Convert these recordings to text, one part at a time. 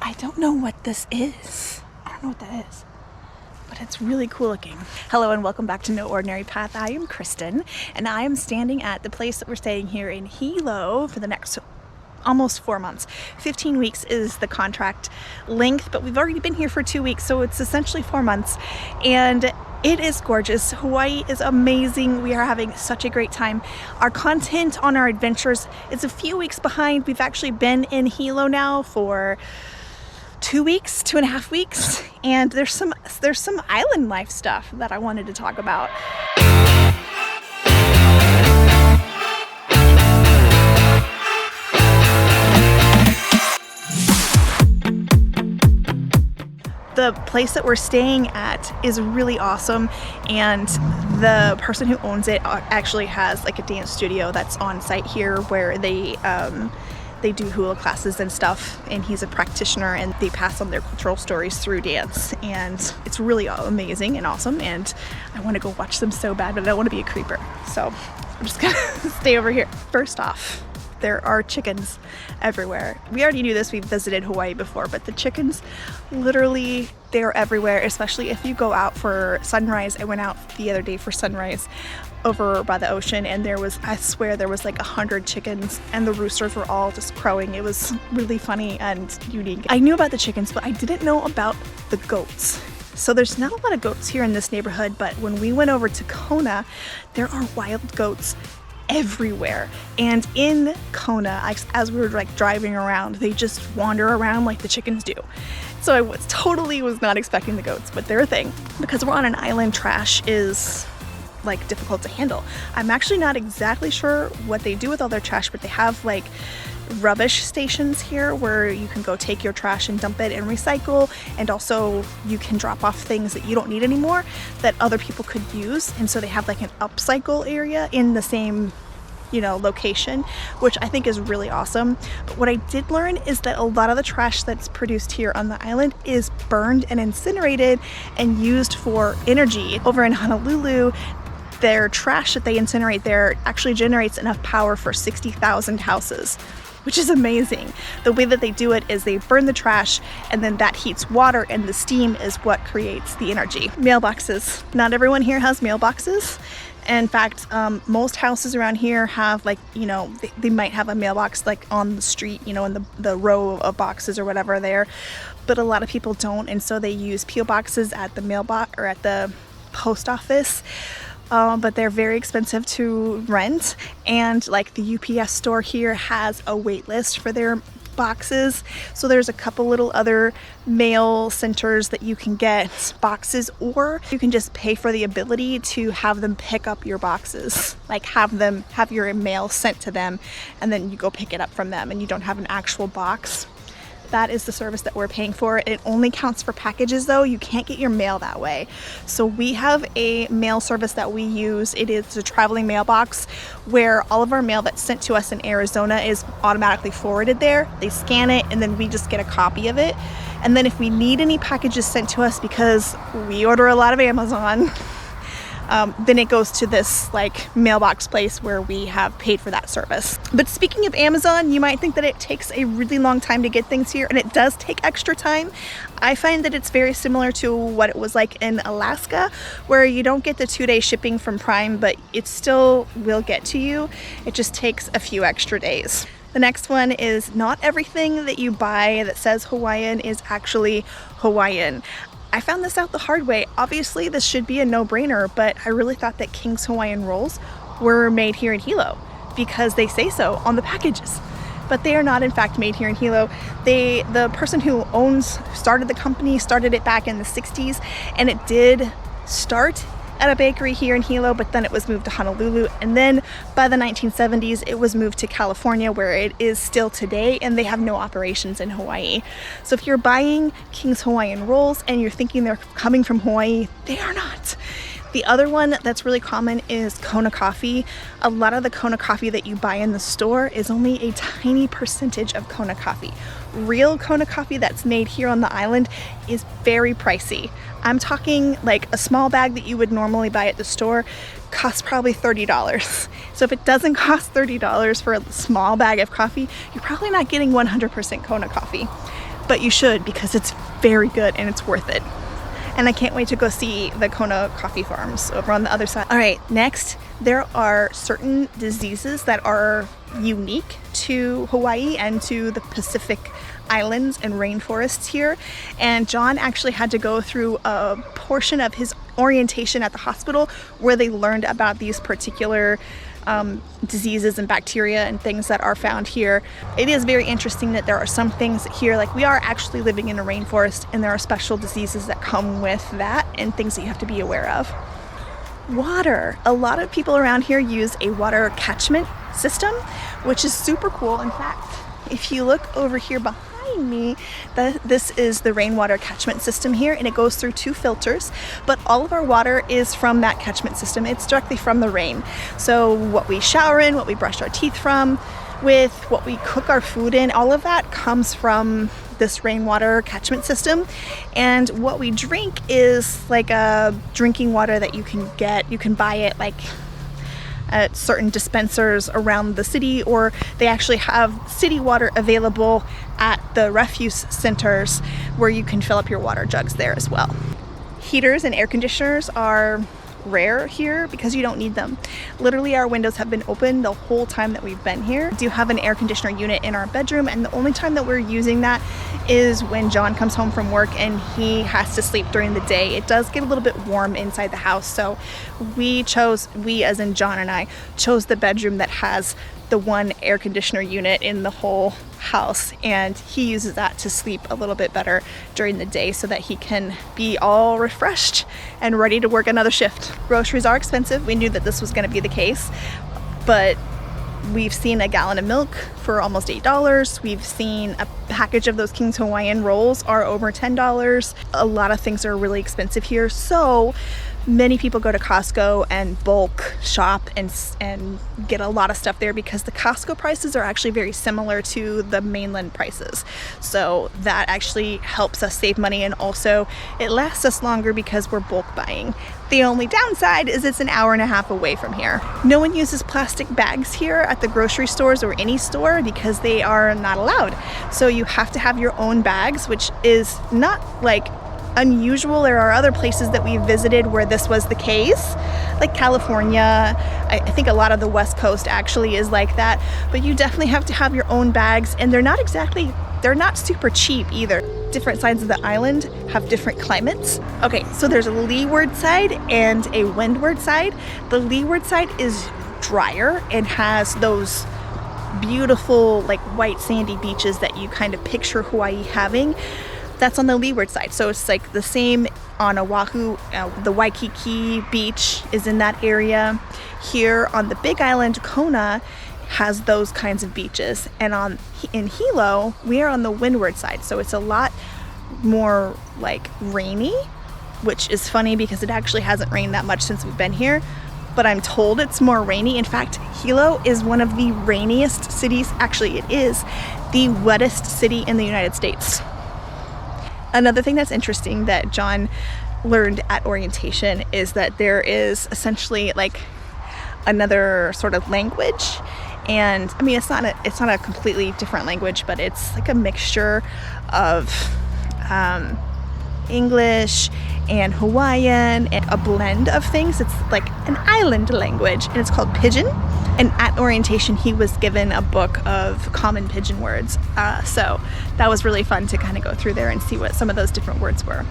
I don't know what this is. I don't know what that is, but it's really cool looking. Hello and welcome back to No Ordinary Path. I am Kristin, and I am standing at the place that we're staying here in Hilo for the next almost 4 months. 15 weeks is the contract length, but we've already been here for 2 weeks, so it's essentially 4 months. And it is gorgeous. Hawaii is amazing. We are having such a great time. Our content on our adventures is a few weeks behind. We've actually been in Hilo now for 2 weeks, 2.5 weeks, and there's some island life stuff that I wanted to talk about. The place that we're staying at is really awesome, and the person who owns it actually has like a dance studio that's on site here where they do hula classes and stuff, and he's a practitioner and they pass on their cultural stories through dance, and it's really amazing and awesome, and I want to go watch them so bad, but I don't want to be a creeper, so I'm just gonna stay over here. First off, there are chickens everywhere. We already knew this, we've visited Hawaii before, but the chickens, literally, they're everywhere, especially if you go out for sunrise. I went out the other day for sunrise over by the ocean, and I swear there was like 100 chickens, and the roosters were all just crowing. It was really funny and unique. I knew about the chickens, but I didn't know about the goats. So there's not a lot of goats here in this neighborhood, but when we went over to Kona, there are wild goats everywhere. And in Kona, as we were like driving around, they just wander around like the chickens do. So I was not expecting the goats, but they're a thing. Because we're on an island, trash is like difficult to handle. I'm actually not exactly sure what they do with all their trash, but they have like rubbish stations here where you can go take your trash and dump it and recycle, and also you can drop off things that you don't need anymore that other people could use, and so they have like an upcycle area in the same location, which I think is really awesome. But what I did learn is that a lot of the trash that's produced here on the island is burned and incinerated and used for energy. Over in Honolulu, their trash that they incinerate there actually generates enough power for 60,000 houses, which is amazing. The way that they do it is they burn the trash, and then that heats water, and the steam is what creates the energy. Mailboxes. Not everyone here has mailboxes. In fact, most houses around here have they might have a mailbox like on the street, in the row of boxes or whatever there, but a lot of people don't, and so they use P.O. boxes at the mailbox or at the post office. But they're very expensive to rent, and like the UPS store here has a wait list for their boxes, so there's a couple little other mail centers that you can get boxes, or you can just pay for the ability to have them pick up your boxes, like have your mail sent to them, and then you go pick it up from them, and you don't have an actual box. That is the service that we're paying for. It only counts for packages though. You can't get your mail that way. So we have a mail service that we use. It is a traveling mailbox where all of our mail that's sent to us in Arizona is automatically forwarded there. They scan it, and then we just get a copy of it. And then if we need any packages sent to us, because we order a lot of Amazon, then it goes to this like mailbox place where we have paid for that service. But speaking of Amazon, you might think that it takes a really long time to get things here, and it does take extra time. I find that it's very similar to what it was like in Alaska, where you don't get the 2-day shipping from Prime, but it still will get to you. It just takes a few extra days. The next one is not everything that you buy that says Hawaiian is actually Hawaiian. I found this out the hard way. Obviously, this should be a no-brainer, but I really thought that King's Hawaiian rolls were made here in Hilo because they say so on the packages. But they are not, in fact, made here in Hilo. The person who started the company started it back in the 60s, and it did start at a bakery here in Hilo, but then it was moved to Honolulu, and then by the 1970s it was moved to California, where it is still today, and they have no operations in Hawaii. So if you're buying King's Hawaiian rolls and you're thinking they're coming from Hawaii, they are not. The other one that's really common is Kona coffee. A lot of the Kona coffee that you buy in the store is only a tiny percentage of Kona coffee. Real Kona coffee that's made here on the island is very pricey. I'm talking like a small bag that you would normally buy at the store costs probably $30. So if it doesn't cost $30 for a small bag of coffee, you're probably not getting 100% Kona coffee. but you should, because it's very good and it's worth it. And I can't wait to go see the Kona coffee farms over on the other side. All right, next, there are certain diseases that are unique to Hawaii and to the Pacific Islands and rainforests here. And John actually had to go through a portion of his orientation at the hospital where they learned about these particular diseases and bacteria and things that are found here. It is very interesting that there are some things here, like we are actually living in a rainforest, and there are special diseases that come with that and things that you have to be aware of. Water. A lot of people around here use a water catchment system, which is super cool. In fact, if you look over here behind me, this is the rainwater catchment system here, and it goes through 2 filters, but all of our water is from that catchment system. It's directly from the rain. So what we shower in, what we brush our teeth from with, what we cook our food in, all of that comes from this rainwater catchment system. And what we drink is like a drinking water that you can get. You can buy it like at certain dispensers around the city, or they actually have city water available at the refuse centers where you can fill up your water jugs there as well. Heaters and air conditioners are rare here because you don't need them. Literally, our windows have been open the whole time that we've been here. We do have an air conditioner unit in our bedroom, and the only time that we're using that is when John comes home from work and he has to sleep during the day. It does get a little bit warm inside the house, so we as in John and I, chose the bedroom that has the one air conditioner unit in the whole house, and he uses that to sleep a little bit better during the day so that he can be all refreshed and ready to work another shift. Groceries are expensive. We knew that this was going to be the case, but we've seen a gallon of milk for almost $8. We've seen a package of those King's Hawaiian rolls are over $10. A lot of things are really expensive here, so many people go to Costco and bulk shop and get a lot of stuff there because the Costco prices are actually very similar to the mainland prices. So that actually helps us save money, and also it lasts us longer because we're bulk buying. The only downside is it's an hour and a half away from here. No one uses plastic bags here at the grocery stores or any store because they are not allowed. So you have to have your own bags, which is not like unusual. There are other places that we visited where this was the case, like California. I think a lot of the West Coast actually is like that, but you definitely have to have your own bags, and they're not super cheap either. Different sides of the island have different climates. Okay, so there's a leeward side and a windward side. The leeward side is drier and has those beautiful like white sandy beaches that you kind of picture Hawaii having. That's on the leeward side. So it's like the same on Oahu. The Waikiki beach is in that area. Here on the Big Island, Kona has those kinds of beaches. And in Hilo, we are on the windward side. So it's a lot more like rainy, which is funny because it actually hasn't rained that much since we've been here. But I'm told it's more rainy. In fact, Hilo is one of the rainiest cities. Actually, it is the wettest city in the United States. Another thing that's interesting that John learned at orientation is that there is essentially like another sort of language, and I mean it's not a completely different language, but it's like a mixture of English and Hawaiian and a blend of things. It's like an island language, and it's called Pidgin. And at orientation, he was given a book of common Pidgin words. So that was really fun to kind of go through there and see what some of those different words were.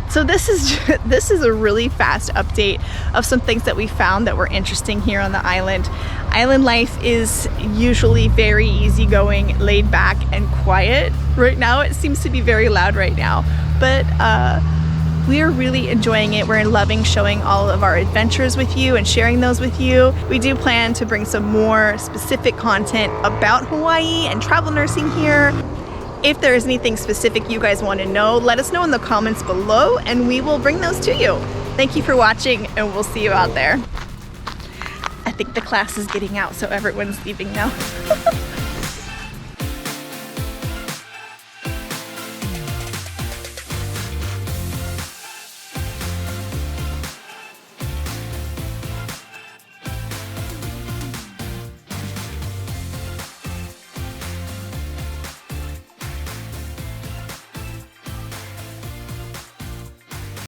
So this is a really fast update of some things that we found that were interesting here on the island. Island life is usually very easygoing, laid back, and quiet. Right now, it seems to be very loud right now, but we are really enjoying it. We're loving showing all of our adventures with you and sharing those with you. We do plan to bring some more specific content about Hawaii and travel nursing here. If there is anything specific you guys want to know, let us know in the comments below and we will bring those to you. Thank you for watching, and we'll see you out there. I think the class is getting out, so everyone's leaving now.